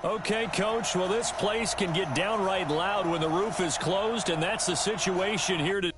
Okay, Coach, well, this place can get downright loud when the roof is closed, and that's the situation here today.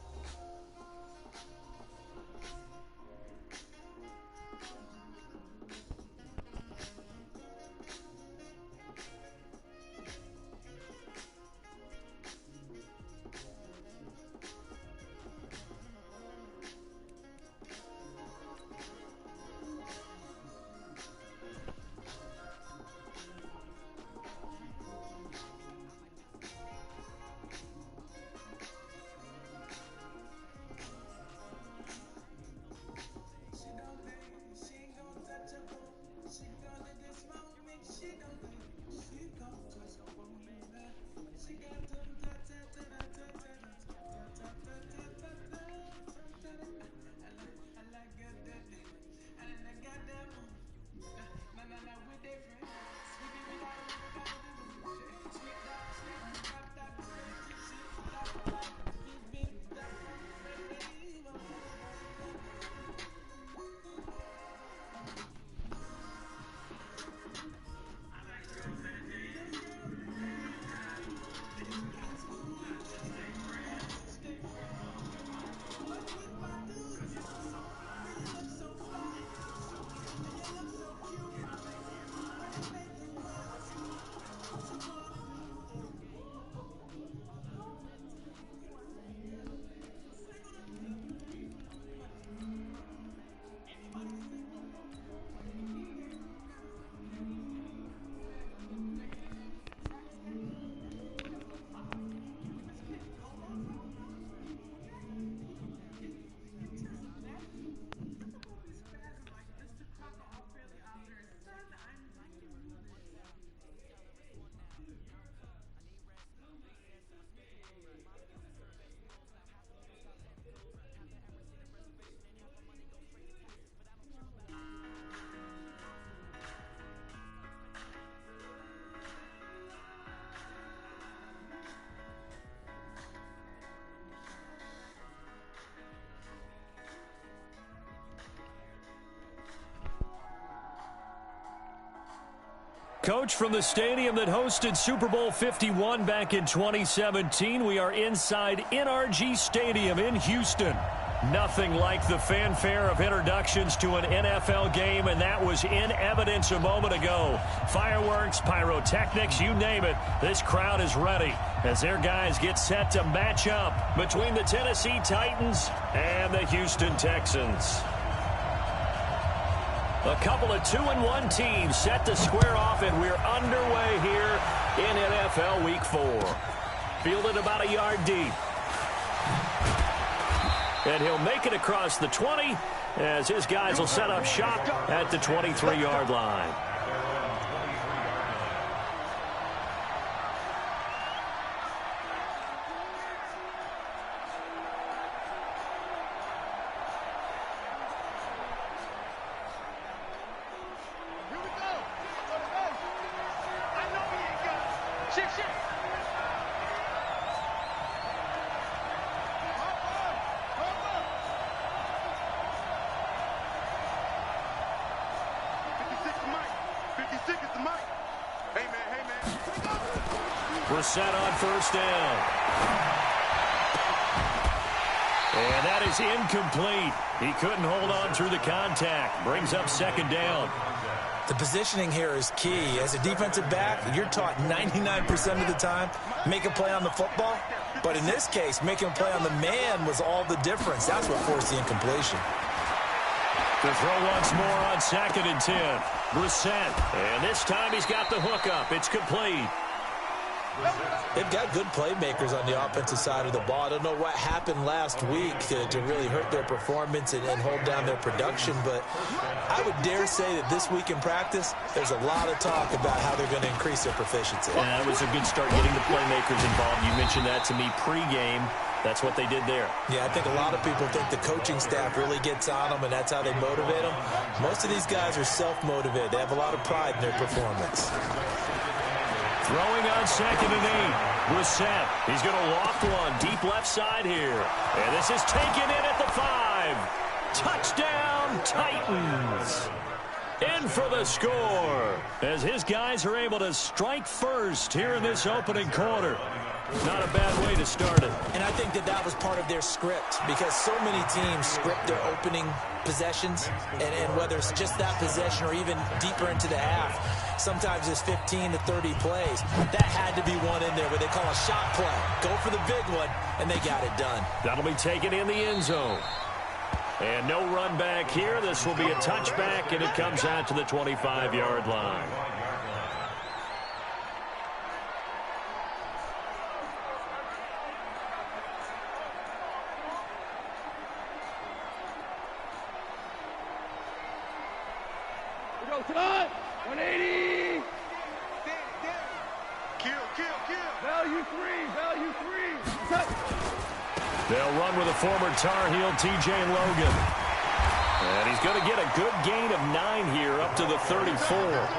Coach, from the stadium that hosted Super Bowl 51 back in 2017, we are inside NRG Stadium in Houston. Nothing like the fanfare of introductions to an NFL game, and that was in evidence a moment ago. Fireworks, pyrotechnics, you name it. This crowd is ready as their guys get set to match up between the Tennessee Titans and the Houston Texans. A couple of 2-1 teams set to square off, and we're underway here in NFL Week 4. Fielded about a yard deep. And he'll make it across the 20 as his guys will set up shop at the 23-yard line. We're set on first down. And that is incomplete. He couldn't hold on through the contact. Brings up second down. The positioning here is key. As a defensive back, you're taught 99% of the time, make a play on the football. But in this case, making a play on the man was all the difference. That's what forced the incompletion. The throw once more on 2nd and 10. Brissett. And this time he's got the hook up. It's complete. They've got good playmakers on the offensive side of the ball. I don't know what happened last week to really hurt their performance and hold down their production, but I would dare say that this week in practice, there's a lot of talk about how they're going to increase their proficiency. Yeah, that was a good start getting the playmakers involved. You mentioned that to me pregame. That's what they did there. Yeah, I think a lot of people think the coaching staff really gets on them, and that's how they motivate them. Most of these guys are self-motivated. They have a lot of pride in their performance. Throwing on 2nd and 8. Brissett. He's going to loft one deep left side here. And this is taken in at the 5. Touchdown, Titans. In for the score, as his guys are able to strike first here in this opening quarter. Not a bad way to start it. And I think that was part of their script, because so many teams script their opening possessions, and whether it's just that possession or even deeper into the half, sometimes it's 15 to 30 plays. That had to be one in there where they call a shot play. Go for the big one, and they got it done. That'll be taken in the end zone. And no run back here. This will be a touchback, and it comes out to the 25-yard line. Cut! 180! Kill. Value three. Cut! They'll run with a former Tar Heel, T.J. Logan. And he's going to get a good gain of 9 here up to the 34.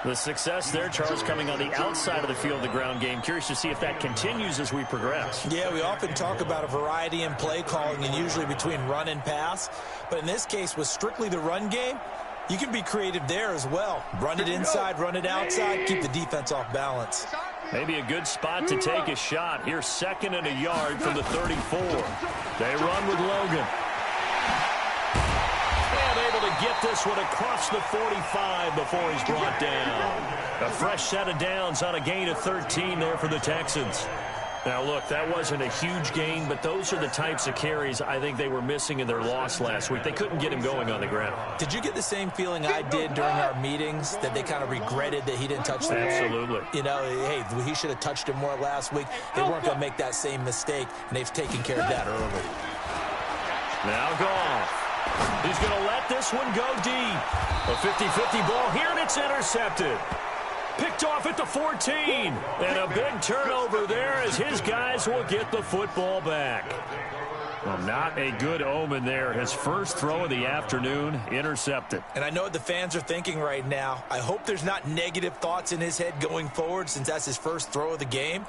The success there, Charles, coming on the outside of the field, the ground game. Curious to see if that continues as we progress. Yeah, we often talk about a variety in play calling, and usually between run and pass. But in this case, with strictly the run game, you can be creative there as well. Run it inside, run it outside, keep the defense off balance. Maybe a good spot to take a shot. Here, 2nd and a yard from the 34. They run with Logan. And able to get this one across the 45 before he's brought down. A fresh set of downs on a gain of 13 there for the Texans. Now, look, that wasn't a huge gain, but those are the types of carries I think they were missing in their loss last week. They couldn't get him going on the ground. Did you get the same feeling I did during our meetings, that they kind of regretted that he didn't touch the ball? Absolutely. You know, hey, he should have touched it more last week. They weren't going to make that same mistake, and they've taken care of that early. Now Goff. He's going to let this one go deep. A 50-50 ball here, and it's intercepted. Picked off at the 14. And a big turnover there as his guys will get the football back. Well, not a good omen there. His first throw of the afternoon, intercepted. And I know what the fans are thinking right now. I hope there's not negative thoughts in his head going forward, since that's his first throw of the game.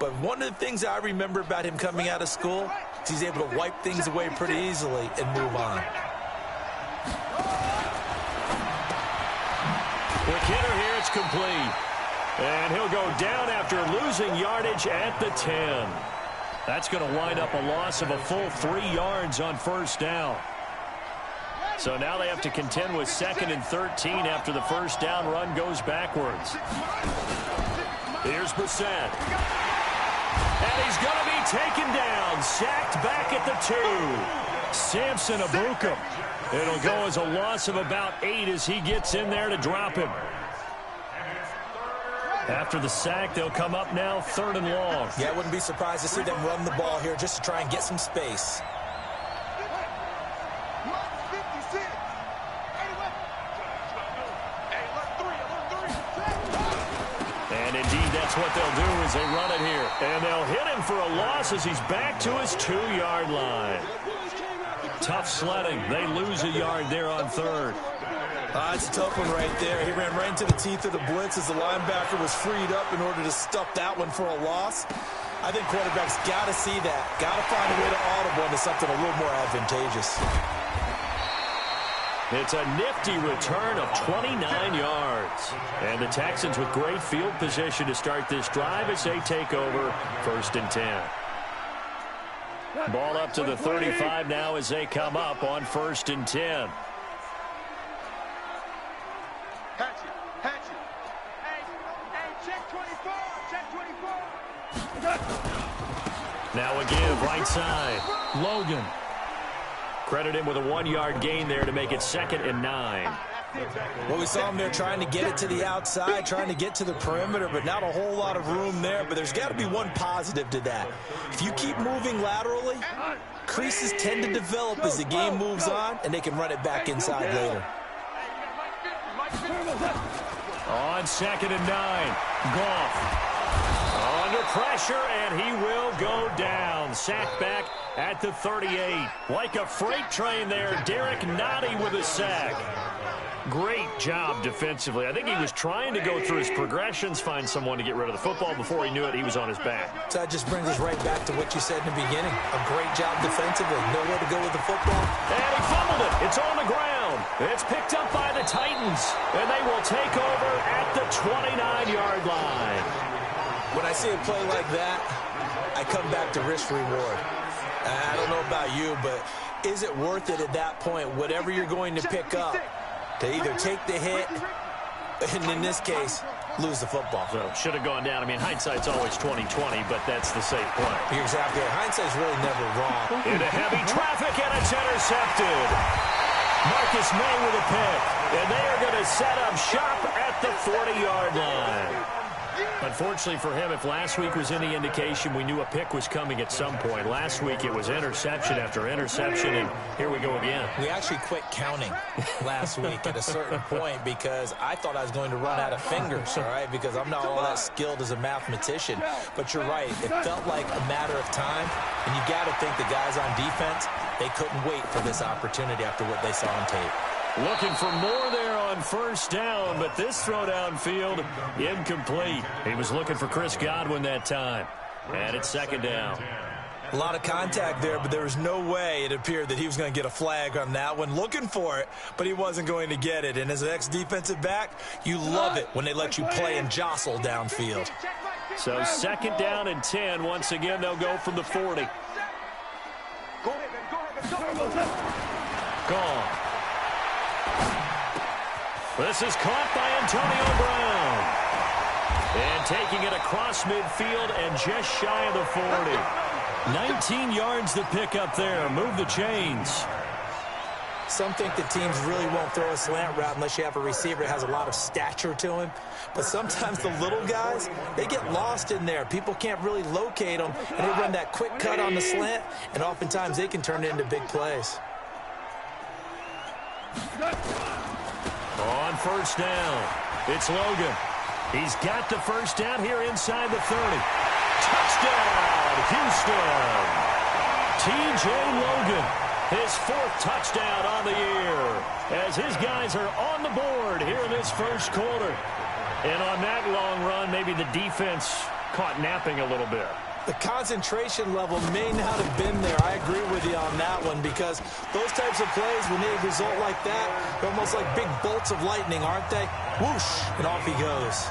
But one of the things I remember about him coming out of school is he's able to wipe things away pretty easily and move on. Quick hitter here, it's complete. And he'll go down after losing yardage at the 10. That's going to wind up a loss of a full 3 yards on first down. So now they have to contend with 2nd and 13 after the first down run goes backwards. Here's Brissett. And he's going to be taken down, sacked back at the 2. Samson Abukum. It'll go as a loss of about 8 as he gets in there to drop him. After the sack, they'll come up now 3rd and long. Yeah, I wouldn't be surprised to see them run the ball here just to try and get some space. And indeed, that's what they'll do as they run it here. And they'll hit him for a loss as he's back to his 2-yard line. Tough sledding. They lose a yard there on 3rd. It's a tough one right there. He ran right into the teeth of the blitz as the linebacker was freed up in order to stuff that one for a loss. I think quarterbacks got to see that. Got to find a way to audible into something a little more advantageous. It's a nifty return of 29 yards. And the Texans with great field position to start this drive as they take over 1st and 10. Ball up to the 35 now as they come up on 1st and 10. Hatchet. Hey, check 24. Now a give right side. Logan. Credit him with a 1-yard gain there to make it 2nd and 9. Well, we saw him there trying to get it to the outside, trying to get to the perimeter, but not a whole lot of room there. But there's got to be one positive to that. If you keep moving laterally, creases tend to develop as the game moves on, and they can run it back inside later. On 2nd and 9, Goff. Under pressure, and he will go down. Sacked back at the 38. Like a freight train there, Derek Nottie with a sack. Great job defensively. I think he was trying to go through his progressions, find someone to get rid of the football. Before he knew it, he was on his back. So that just brings us right back to what you said in the beginning. A great job defensively. Nowhere to go with the football. And he fumbled it. It's on the ground. It's picked up by the Titans, and they will take over at the 29-yard line. When I see a play like that, I come back to risk-reward. I don't know about you, but is it worth it at that point, whatever you're going to pick up, to either take the hit, and in this case, lose the football? So should have gone down. I mean, hindsight's always 20/20, but that's the safe play. You're exactly right. Hindsight's really never wrong. Into heavy traffic, and it's intercepted. Marcus May with a pick, and they are going to set up shop at the 40-yard line. Unfortunately for him, if last week was any indication, we knew a pick was coming at some point. Last week it was interception after interception, and here we go again. We actually quit counting last week at a certain point because I thought I was going to run out of fingers, all right, because I'm not all that skilled as a mathematician. But you're right. It felt like a matter of time, and you got to think the guys on defense, they couldn't wait for this opportunity after what they saw on tape. Looking for more there on first down, but this throw downfield incomplete. He was looking for Chris Godwin that time, and it's second down. A lot of contact there, but there was no way it appeared that he was going to get a flag on that one. Looking for it, but he wasn't going to get it. And as an ex-defensive back, you love it when they let you play and jostle downfield. So second down and 10. Once again, they'll go from the 40. Gone. This is caught by Antonio Brown. And taking it across midfield and just shy of the 40. 19 yards to pick up there. Move the chains. Some think that teams really won't throw a slant route unless you have a receiver that has a lot of stature to him. But sometimes the little guys, they get lost in there. People can't really locate them, and they run that quick cut on the slant, and oftentimes they can turn it into big plays. On first down, it's Logan. He's got the first down here inside the 30. Touchdown, Houston. T.J. Logan, his fourth touchdown on the year, as his guys are on the board here in this first quarter. And on that long run, maybe the defense caught napping a little bit. The concentration level may not have been there. I agree with you on that one, because those types of plays, when they result like that, they're almost like big bolts of lightning, aren't they? Whoosh, and off he goes.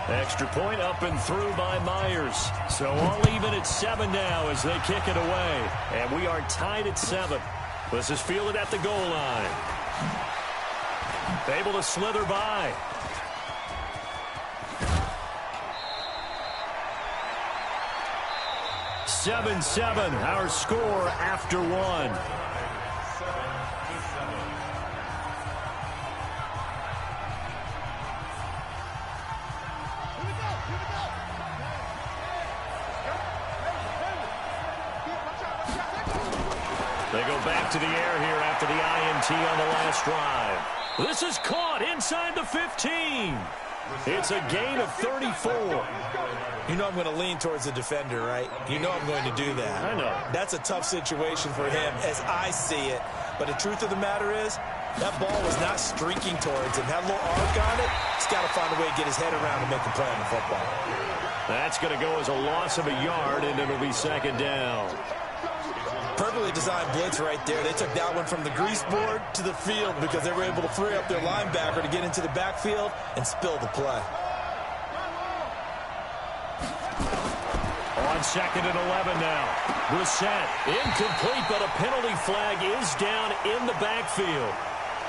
Extra point up and through by Myers. So all even at 7 now as they kick it away. And we are tied at 7. This is fielded at the goal line. Able to slither by. (7-7), our score after 1. They go back to the air here after the INT on the last drive. This is caught inside the 15. It's a gain of 34. You know I'm going to lean towards the defender, right? You know I'm going to do that. I know. That's a tough situation for him as I see it. But the truth of the matter is, that ball was not streaking towards him. Had a little arc on it. He's got to find a way to get his head around and make a play on the football. That's going to go as a loss of a yard, and it'll be second down. Perfectly designed blitz right there. They took that one from the grease board to the field because they were able to free up their linebacker to get into the backfield and spill the play. On second and 11 now. Brissett incomplete, but a penalty flag is down in the backfield.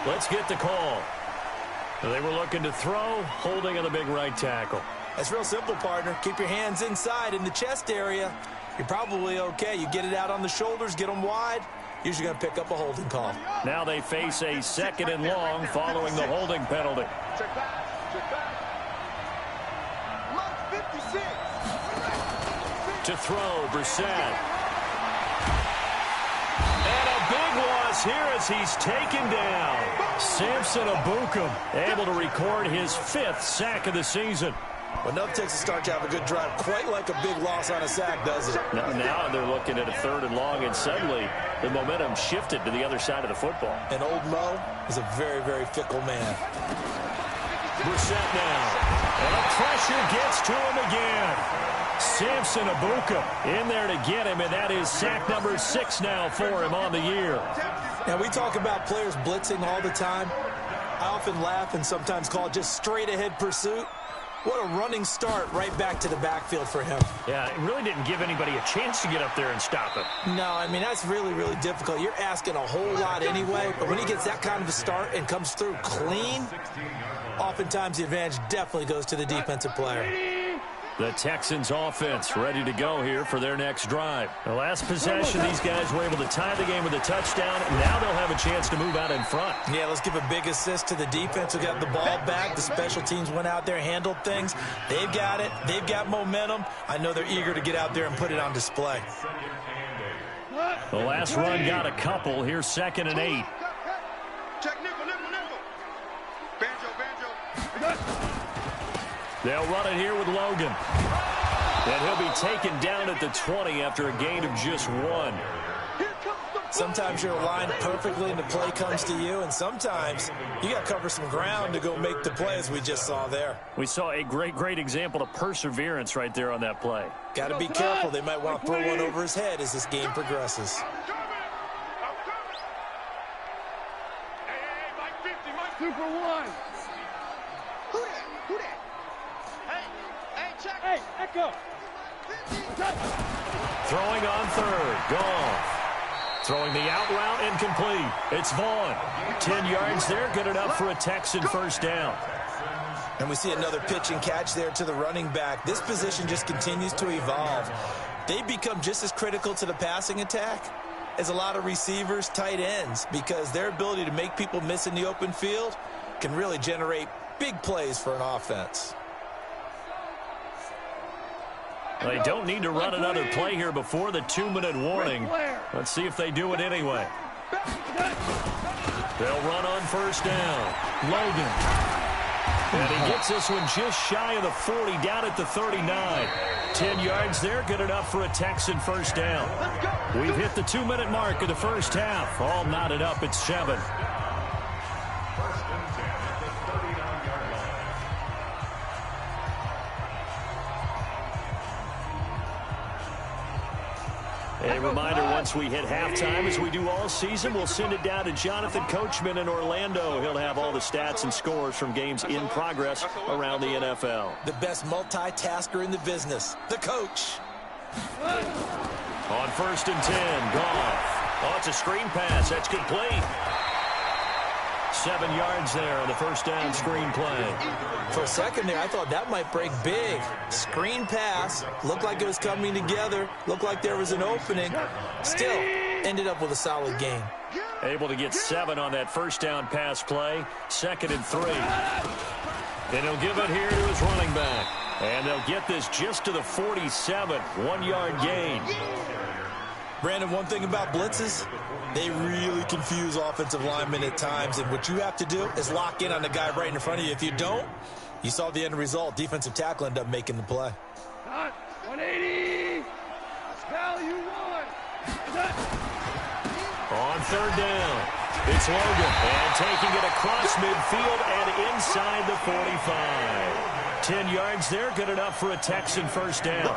Let's get the call. They were looking to throw, holding on the big right tackle. That's real simple, partner. Keep your hands inside in the chest area. You're probably okay. You get it out on the shoulders, get them wide. Usually going to pick up a holding call. Now they face a second and long following the holding penalty. Check back. Check back. Look, 56. To throw, Brissett. And a big loss here as he's taken down. Samson Abukum able to record his 5th sack of the season. Well, no Texas starts to have a good drive, quite like a big loss on a sack, does it? Now they're looking at a 3rd and long, and suddenly the momentum shifted to the other side of the football. And old Mo is a very, very fickle man. Brissett now. And the pressure gets to him again. Samson Abukum in there to get him, and that is sack number 6 now for him on the year. And we talk about players blitzing all the time. I often laugh and sometimes call it just straight-ahead pursuit. What a running start right back to the backfield for him. Yeah, it really didn't give anybody a chance to get up there and stop it. No, I mean, that's really, really difficult. You're asking a whole lot anyway, but when he gets that kind of a start and comes through clean, oftentimes the advantage definitely goes to the defensive player. The Texans offense ready to go here for their next drive. The last possession, these guys were able to tie the game with a touchdown. Now they'll have a chance to move out in front. Yeah, let's give a big assist to the defense who got the ball back. The special teams went out there, handled things. They've got it. They've got momentum. I know they're eager to get out there and put it on display. The last run got a couple. Here's 2nd and 8. Check nickel. Banjo. They'll run it here with Logan. And he'll be taken down at the 20 after a gain of just 1. Sometimes you're aligned perfectly and the play comes to you, and sometimes you got to cover some ground to go make the play, as we just saw there. We saw a great example of perseverance right there on that play. Got to be careful. They might want to throw one over his head as this game progresses. Hey, Mike 50, Mike Super 1. Who that? Hey, check. Hey, Echo. Throwing on 3rd. Goff. Throwing the out route incomplete. It's Vaughn. 10 yards there. Good enough for a Texan first down. And we see another pitch and catch there to the running back. This position just continues to evolve. They become just as critical to the passing attack as a lot of receivers, tight ends, because their ability to make people miss in the open field can really generate big plays for an offense. They don't need to run another play here before the 2-minute warning. Let's see if they do it anyway. They'll run on first down. Logan. And he gets this one just shy of the 40, down at the 39. 10 yards there, good enough for a Texan first down. We've hit the 2-minute mark of the first half. All knotted up at 7. A reminder, once we hit halftime, as we do all season, we'll send it down to Jonathan Coachman in Orlando. He'll have all the stats and scores from games in progress around the NFL. The best multitasker in the business, the coach. On 1st and 10, Goff. Oh, it's a screen pass. That's complete. 7 yards there on the first down screen play. For a second there, I thought that might break big. Screen pass. Looked like it was coming together. Looked like there was an opening. Still, ended up with a solid game. Able to get 7 on that first down pass play. 2nd and 3. And he'll give it here to his running back. And they'll get this just to the 47. 1-yard gain. Brandon, one thing about blitzes, they really confuse offensive linemen at times, and what you have to do is lock in on the guy right in front of you. If you don't, you saw the end result. Defensive tackle ended up making the play. 180. Value 1. On 3rd down, it's Logan. And taking it across midfield and inside the 45. 10 yards there, good enough for a Texan first down.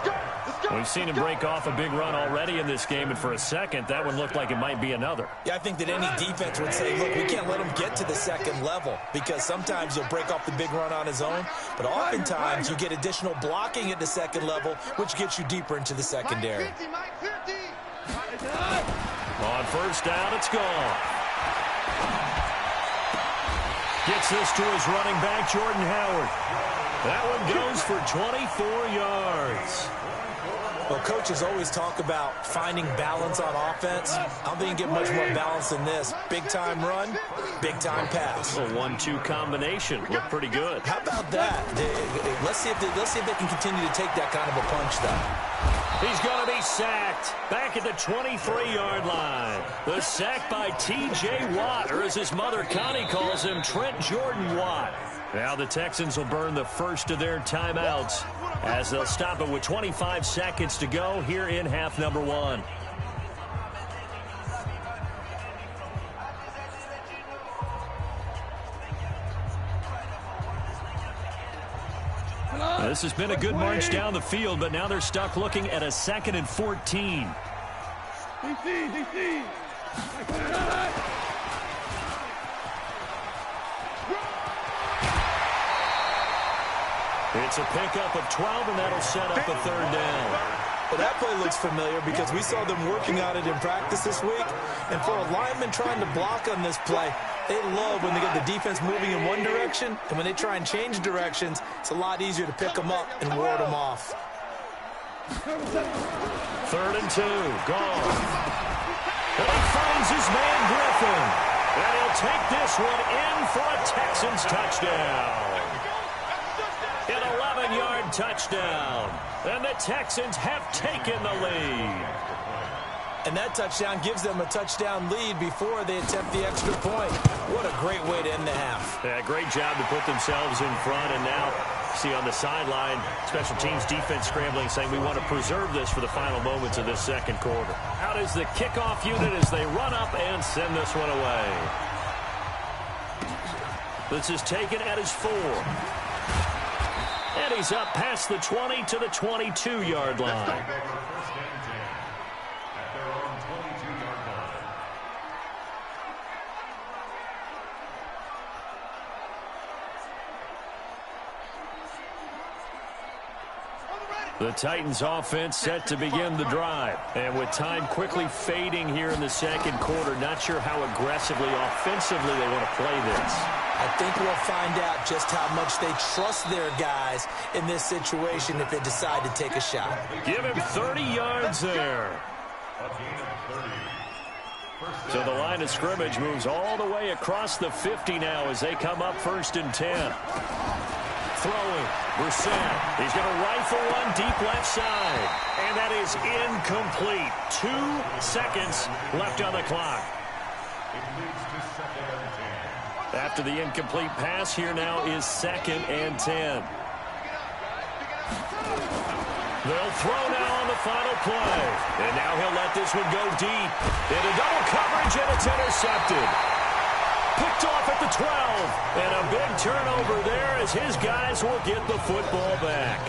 We've seen him break off a big run already in this game, and for a second, that one looked like it might be another. Yeah, I think that any defense would say, look, we can't let him get to the second level, because sometimes he'll break off the big run on his own, but oftentimes you get additional blocking at the second level, which gets you deeper into the secondary. On first down, it's gone. Gets this to his running back, Jordan Howard. That one goes for 24 yards. Well, coaches always talk about finding balance on offense. I don't think you get much more balance than this. Big-time run, big-time pass. A 1-2 combination. Looked pretty good. How about that? Let's see if they can continue to take that kind of a punch, though. He's going to be sacked back at the 23-yard line. The sack by T.J. Watt, or as his mother Connie calls him, Trent Jordan Watt. Now the Texans will burn the first of their timeouts as they'll stop it with 25 seconds to go here in half number 1. This has been a good march down the field, but now they're stuck looking at a 2nd and 14. It's a pickup of 12, and that'll set up a third down. Well, that play looks familiar because we saw them working on it in practice this week. And for a lineman trying to block on this play, they love when they get the defense moving in one direction. And when they try and change directions, it's a lot easier to pick them up and ward them off. 3rd and 2, gone. And he finds his man Griffin. And he'll take this one in for a Texans touchdown. An 11-yard touchdown. And the Texans have taken the lead. And that touchdown gives them a touchdown lead before they attempt the extra point. What a great way to end the half. Yeah, great job to put themselves in front. And now, see on the sideline, special teams defense scrambling, saying we want to preserve this for the final moments of this second quarter. Out is the kickoff unit as they run up and send this one away. This is taken at his 4. And he's up past the 20 to the 22-yard line. The Titans offense set to begin the drive. And with time quickly fading here in the second quarter, not sure how aggressively, offensively they want to play this. I think we'll find out just how much they trust their guys in this situation if they decide to take a shot. Give him 30 yards there. So the line of scrimmage moves all the way across the 50 now as they come up 1st and 10. Throwing, Brissett. He's going to rifle one deep left side. And that is incomplete. 2 seconds left on the clock. After the incomplete pass, here now is 2nd and 10. They'll throw now on the final play. And now he'll let this one go deep. Into double coverage, and it's intercepted. Picked off at the 12. And a big turnover there as his guys will get the football back.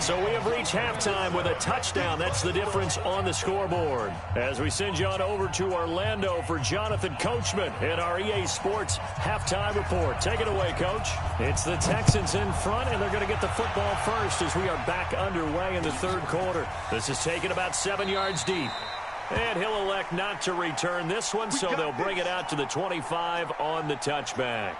So we have reached halftime with a touchdown. That's the difference on the scoreboard. As we send you on over to Orlando for Jonathan Coachman in our EA Sports halftime report. Take it away, Coach. It's the Texans in front, and they're going to get the football first as we are back underway in the third quarter. This is taken about 7 yards deep. And he'll elect not to return this one, so they'll bring it out to the 25 on the touchback.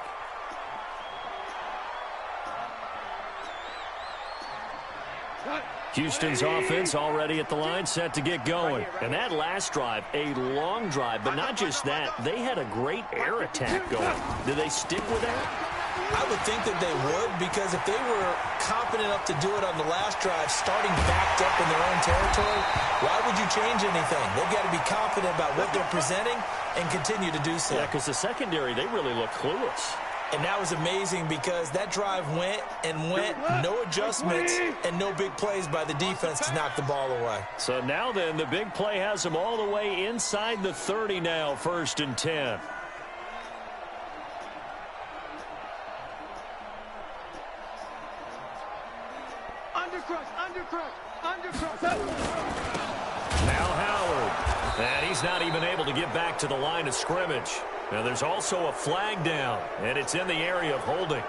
Houston's offense already at the line, set to get going. And that last drive, a long drive, but not just that. They had a great air attack going. Do they stick with that? I would think that they would, because if they were confident enough to do it on the last drive, starting backed up in their own territory, why would you change anything? They've got to be confident about what they're presenting and continue to do so. Yeah, because the secondary, they really look clueless. And that was amazing because that drive went and went, no adjustments, and no big plays by the defense to knock the ball away. So now then, the big play has them all the way inside the 30 now, 1st and 10. Now Howard. And he's not even able to get back to the line of scrimmage. Now there's also a flag down, and it's in the area of holding.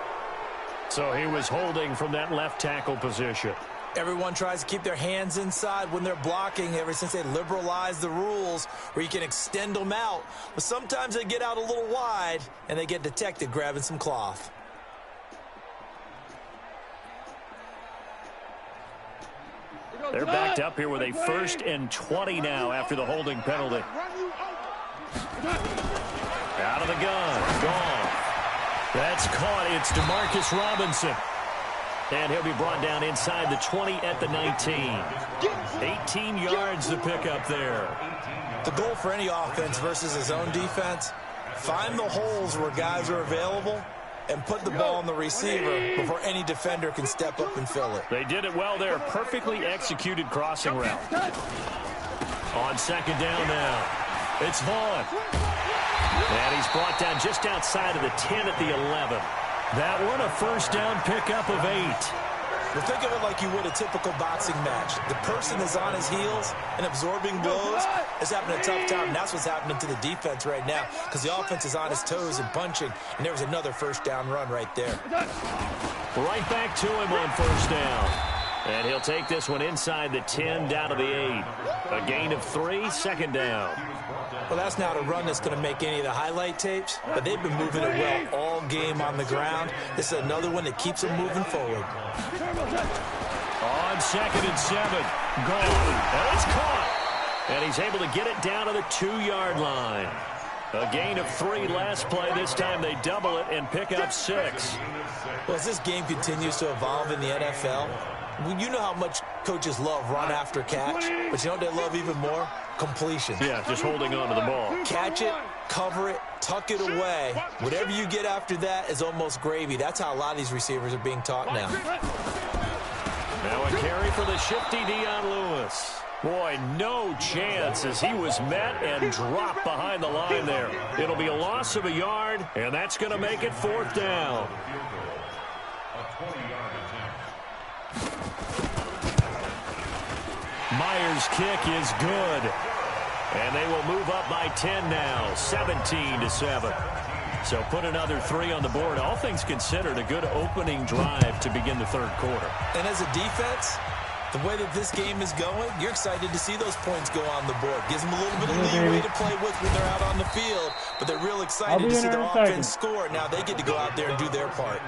So he was holding from that left tackle position. Everyone tries to keep their hands inside when they're blocking ever since they liberalized the rules where you can extend them out. But sometimes they get out a little wide, and they get detected grabbing some cloth. They're backed up here with a 1st and 20 now after the holding penalty. Out of the gun. Gone. That's caught. It's Demarcus Robinson. And he'll be brought down inside the 20 at the 19. 18 yards to pick up there. The goal for any offense versus his own defense, find the holes where guys are available and put the ball on the receiver before any defender can step up and fill it. They did it well there. Perfectly executed crossing route. On 2nd down now. It's Vaughn. And he's brought down just outside of the 10 at the 11. That one a 1st down pickup of 8. Well, think of it like you would a typical boxing match. The person is on his heels and absorbing blows is having a tough time. And that's what's happening to the defense right now because the offense is on his toes and punching. And there was another first down run right there. Right back to him on first down. And he'll take this one inside the 10 down to the 8. A gain of 3, second down. Well, that's not a run that's going to make any of the highlight tapes, but they've been moving it well all game on the ground. This is another one that keeps them moving forward. On 2nd and 7. Gone. And it's caught. And he's able to get it down to the 2-yard line. A gain of 3 last play. This time they double it and pick up 6. Well, as this game continues to evolve in the NFL, you know how much coaches love run after catch, but you know what they love even more? Completion. Yeah, just holding on to the ball. Catch it, cover it, tuck it away. Whatever you get after that is almost gravy. That's how a lot of these receivers are being taught now. Now a carry for the shifty Dion Lewis. Boy, no chance as he was met and dropped behind the line there. It'll be a loss of a yard, and that's going to make it 4th down. Myers' kick is good. And they will move up by 10 now, 17-7. So put another 3 on the board. All things considered, a good opening drive to begin the 3rd quarter. And as a defense, the way that this game is going, you're excited to see those points go on the board. Gives them a little bit of leeway to play with when they're out on the field, but they're real excited to see their offense score. Now they get to go out there and do their part.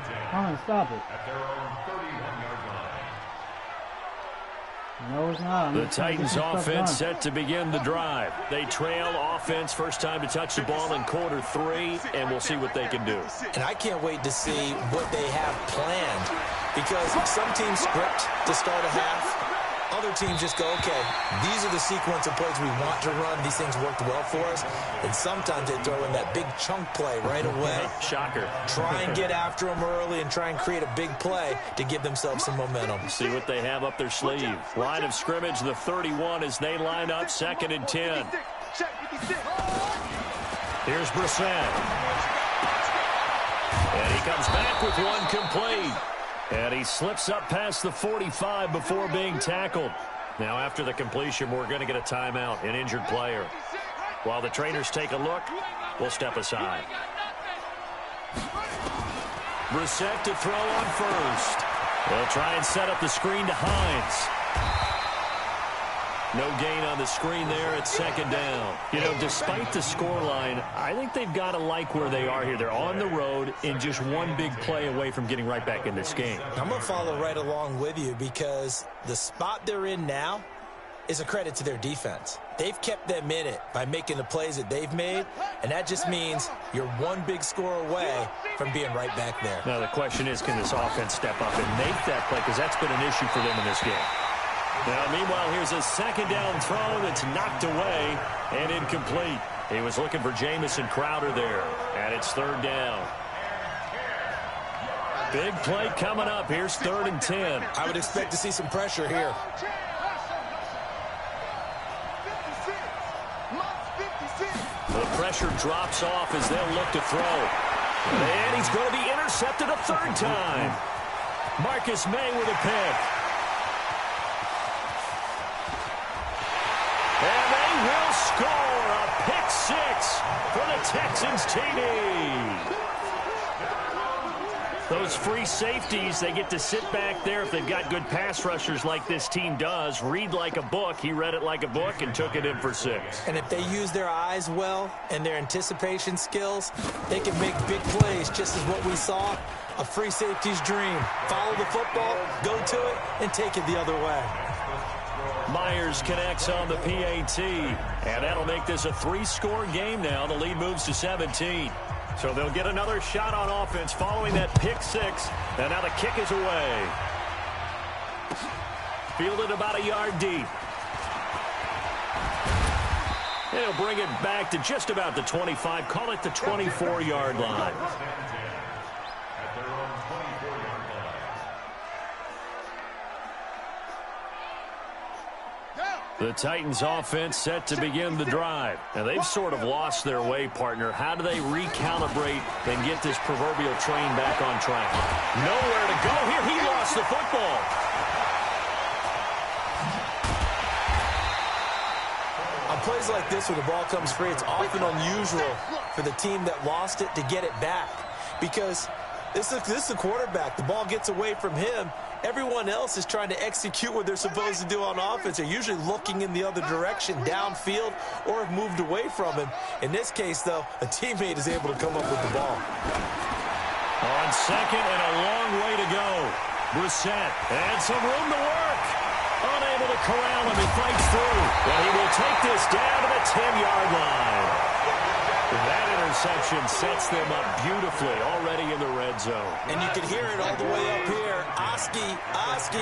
Stop it. No, it's not. The Titans offense set to begin the drive. They trail offense, first time to touch the ball in quarter 3, and we'll see what they can do. And I can't wait to see what they have planned, because some teams script to start a half. Other teams just go, okay, these are the sequence of plays we want to run. These things worked well for us. And sometimes they throw in that big chunk play right away. Shocker. Try and get after them early and try and create a big play to give themselves some momentum. See what they have up their sleeve. Line of scrimmage, the 31 as they line up 2nd and 10. Here's Brissett. And he comes back with one complete. And he slips up past the 45 before being tackled. Now, after the completion, we're going to get a timeout, an injured player. While the trainers take a look, we'll step aside. Brissett to throw on first. They'll try and set up the screen to Hines. No gain on the screen there at 2nd down. You know, despite the scoreline, I think they've got to like where they are here. They're on the road and just one big play away from getting right back in this game. I'm going to follow right along with you because the spot they're in now is a credit to their defense. They've kept them in it by making the plays that they've made, and that just means you're one big score away from being right back there. Now, the question is, can this offense step up and make that play? Because that's been an issue for them in this game. Now, meanwhile, here's a 2nd down throw that's knocked away and incomplete. He was looking for Jamison Crowder there, and it's 3rd down. Big play coming up. Here's 3rd and 10. I would expect to see some pressure here. The pressure drops off as they'll look to throw. And he's going to be intercepted a 3rd time. Marcus May with a pick. And they will score a pick 6 for the Texans TD. Those free safeties, they get to sit back there if they've got good pass rushers like this team does. Read like a book. He read it like a book and took it in for 6. And if they use their eyes well and their anticipation skills, they can make big plays, just as what we saw. A free safety's dream. Follow the football, go to it, and take it the other way. Myers connects on the PAT, and that'll make this a 3-score game now. The lead moves to 17. So they'll get another shot on offense following that pick 6, and now the kick is away. Fielded about a yard deep. They'll bring it back to just about the 25, call it the 24-yard line. The Titans offense set to begin the drive. And they've sort of lost their way, partner. How do they recalibrate and get this proverbial train back on track? Nowhere to go here. He lost the football. On plays like this where the ball comes free, it's often unusual for the team that lost it to get it back. Because this is the quarterback. The ball gets away from him. Everyone else is trying to execute what they're supposed to do on offense. They're usually looking in the other direction, downfield, or have moved away from him. In this case, though, a teammate is able to come up with the ball. On second and a long way to go. Brissett and some room to work. Unable to corral him. He fights through. But he will take this down to the 10-yard line. That interception sets them up beautifully already in the red zone. And you can hear it all the way up here. Oski,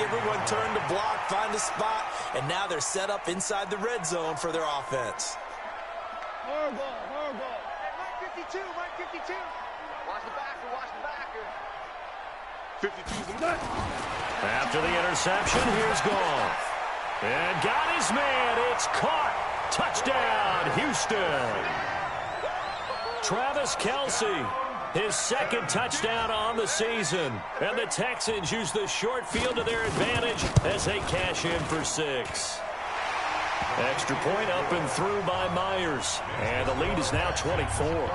everyone turned to block, find a spot, and now they're set up inside the red zone for their offense. Horrible. Mike 52. Watch the backer. 52's the nut. After the interception, here's Goff. And got his man. It's caught. Touchdown, Houston. Travis Kelce, his second touchdown on the season. And the Texans use the short field to their advantage as they cash in for 6. Extra point up and through by Myers. And the lead is now 24.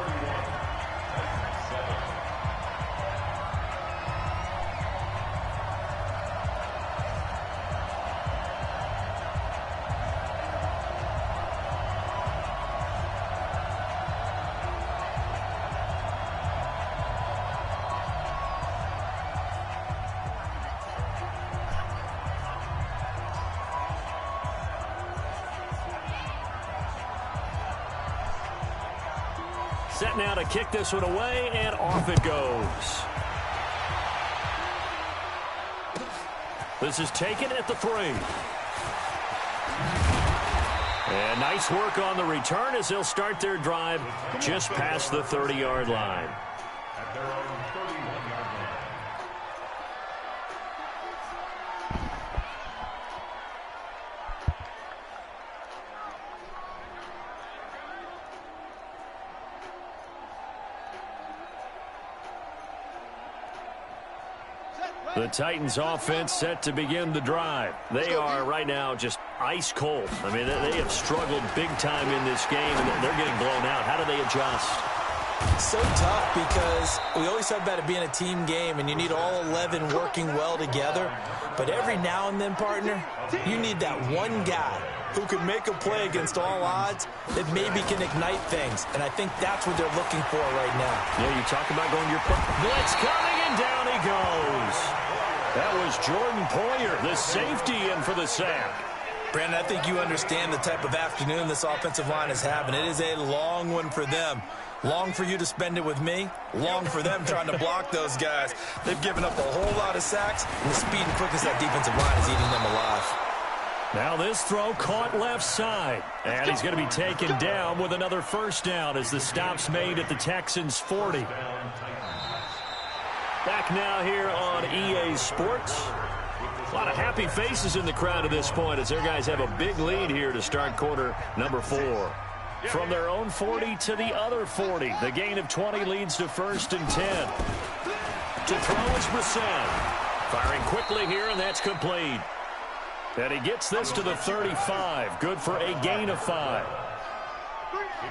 Set now to kick this one away, and off it goes. This is taken at the 3. And nice work on the return as they'll start their drive just past the 30-yard line. At their own 31-yard line. The Titans offense set to begin the drive. They are right now just ice cold. I mean, they have struggled big time in this game, and they're getting blown out. How do they adjust? So tough because we always talk about it being a team game, and you need all 11 working well together. But every now and then, partner, you need that one guy who can make a play against all odds that maybe can ignite things. And I think that's what they're looking for right now. Yeah, you talk about going your blitz coming, and down he goes. That was Jordan Poyer, the safety, in for the sack. Brandon, I think you understand the type of afternoon this offensive line is having. It is a long one for them. Long for you to spend it with me. Long for them trying to block those guys. They've given up a whole lot of sacks, and the speed and quickness of that defensive line is eating them alive. Now this throw caught left side. And he's going to be taken down with another first down as the stop's made at the Texans' 40. Back now here on EA Sports. A lot of happy faces in the crowd at this point as their guys have a big lead here to start quarter number 4. From their own 40 to the other 40. The gain of 20 leads to 1st and 10. To throw is Brissett. Firing quickly here, and that's complete. And he gets this to the 35. Good for a gain of 5.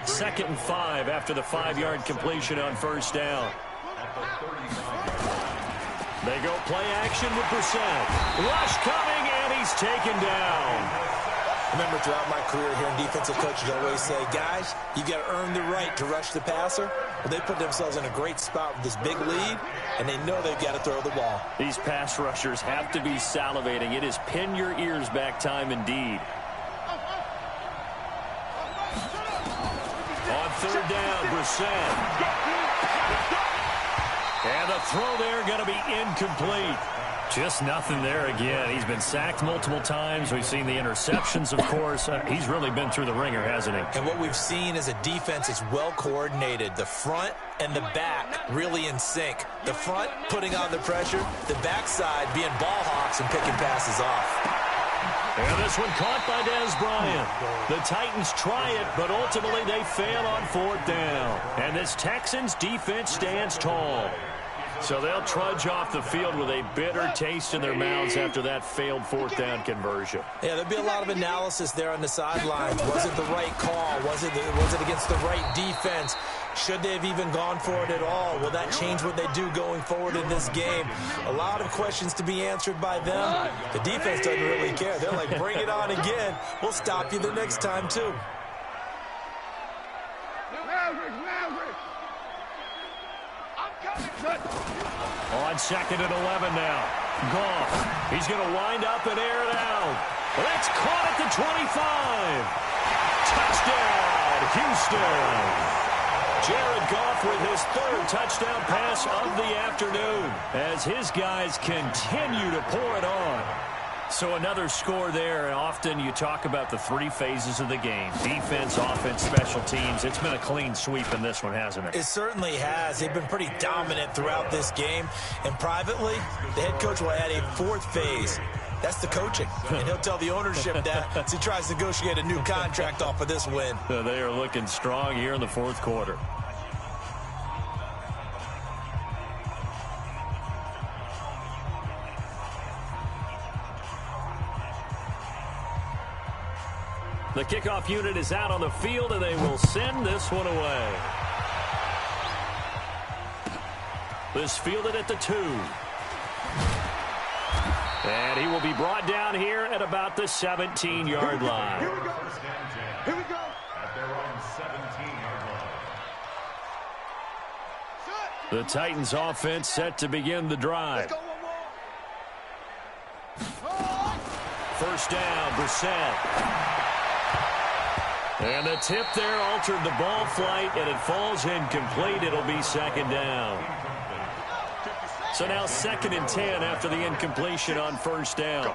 2nd and 5 after the 5-yard completion on first down. They go play action with Brissett. Rush coming, and he's taken down. Remember, throughout my career here in defensive coaches, I always say, guys, you got to earn the right to rush the passer. Well, they put themselves in a great spot with this big lead, and they know they've got to throw the ball. These pass rushers have to be salivating. It is pin your ears back time indeed. On 3rd down, Brissett. And the throw there going to be incomplete. Just nothing there again. He's been sacked multiple times. We've seen the interceptions, of course. He's really been through the ringer, hasn't he? And what we've seen is a defense that's well coordinated. The front and the back really in sync. The front putting on the pressure. The backside being ball hawks and picking passes off. And this one caught by Dez Bryant. The Titans try it, but ultimately they fail on 4th down. And this Texans defense stands tall. So they'll trudge off the field with a bitter taste in their mouths after that failed 4th down conversion. Yeah, there'll be a lot of analysis there on the sidelines. Was it the right call? Was it against the right defense? Should they have even gone for it at all? Will that change what they do going forward in this game? A lot of questions to be answered by them. The defense doesn't really care. They're like, bring it on again. We'll stop you the next time, too. On 2nd and 11 now. Goff. He's going to wind up and air it out. Well, that's caught at the 25. Touchdown, Houston. Jared Goff with his 3rd touchdown pass of the afternoon as his guys continue to pour it on. So another score there, and often you talk about the 3 phases of the game. Defense, offense, special teams. It's been a clean sweep in this one, hasn't it? It certainly has. They've been pretty dominant throughout this game. And privately, the head coach will add a 4th phase. That's the coaching. And he'll tell the ownership that as he tries to negotiate a new contract off of this win. They are looking strong here in the 4th quarter. The kickoff unit is out on the field, and they will send this one away. This fielded at the 2. And he will be brought down here at about the 17-yard line. Here we go. Here we go. At their own 17-yard line. The Titans offense set to begin the drive. First down, Brissett. And the tip there altered the ball flight, and it falls incomplete. It'll be 2nd down. So now 2nd and 10 after the incompletion on 1st down.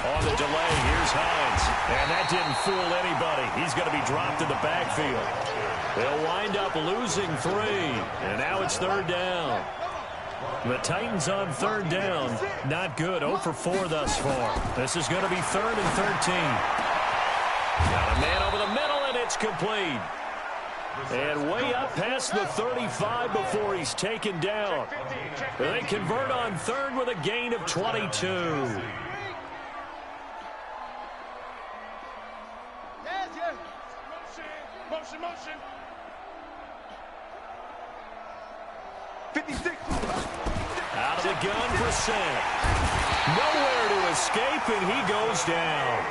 On the delay, here's Hines. And that didn't fool anybody. He's going to be dropped in the backfield. They'll wind up losing 3. And now it's 3rd down. The Titans on 3rd down. Not good. 0 for 4 thus far. This is going to be 3rd and 13. Got a man over the middle, and it's complete. And way up past the 35 before he's taken down. They convert on 3rd with a gain of 22. Motion. 56. Out of the gun, Brissett. Nowhere to escape, and he goes down.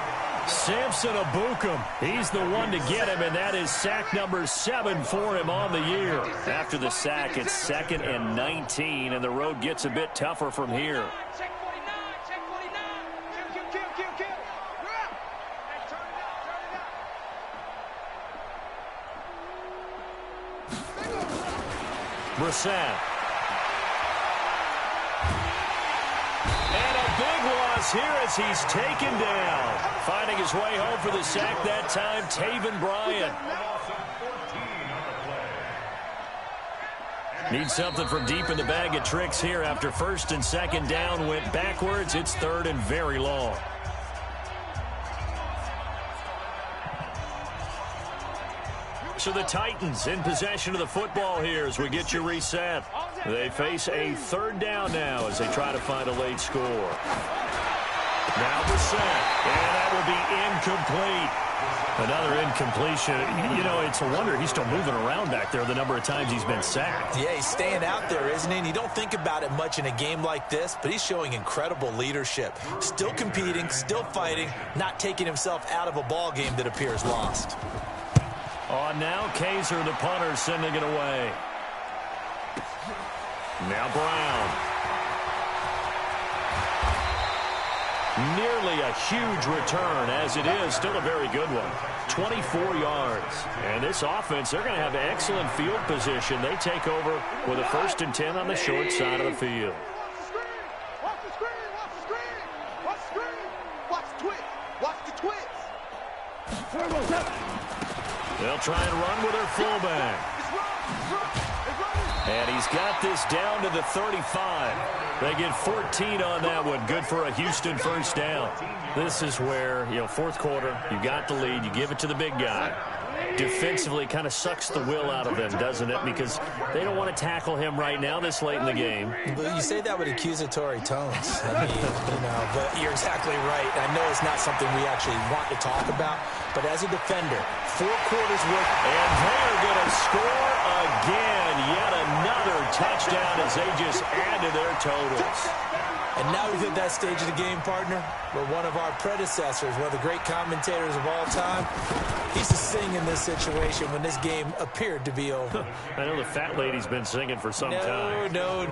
Samson Abukum, he's the one to get him, and that is sack number 7 for him on the year. After the sack, it's 2nd and 19, and the road gets a bit tougher from here. Check 49. Kill. Hey, turn it up. Brissett. And a big loss here as he's taken down. Finding his way home for the sack that time, Taven Bryan. Need something from deep in the bag of tricks here after 1st and 2nd down went backwards. It's 3rd and very long. So the Titans in possession of the football here as we get you reset. They face a 3rd down now as they try to find a late score. Now Brissett, and that will be incomplete. Another incompletion. You know, it's a wonder he's still moving around back there the number of times he's been sacked. Yeah, he's staying out there, isn't he? And you don't think about it much in a game like this, but he's showing incredible leadership. Still competing, still fighting, not taking himself out of a ball game that appears lost. On now, Kaiser, the punter, sending it away. Now Brown. Nearly a huge return, as it is still a very good one. 24 yards. And this offense, they're going to have excellent field position. They take over with a 1st and 10 on the short side of the field. Watch the screen. Watch the twist. They'll try and run with their fullback. It's run. And he's got this down to the 35. They get 14 on that one. Good for a Houston first down. This is where, fourth quarter, you got the lead. You give it to the big guy. Defensively, kind of sucks the will out of them, doesn't it? Because they don't want to tackle him right now this late in the game. But you say that with accusatory tones. I mean, but you're exactly right. I know it's not something we actually want to talk about, but as a defender, 4 quarters worth. And they're going to score again. Yet another touchdown as they just add to their totals. And now we've hit that stage of the game, partner, where one of our predecessors, one of the great commentators of all time, he's to sing in this situation when this game appeared to be over. I know the fat lady's been singing for some time. No.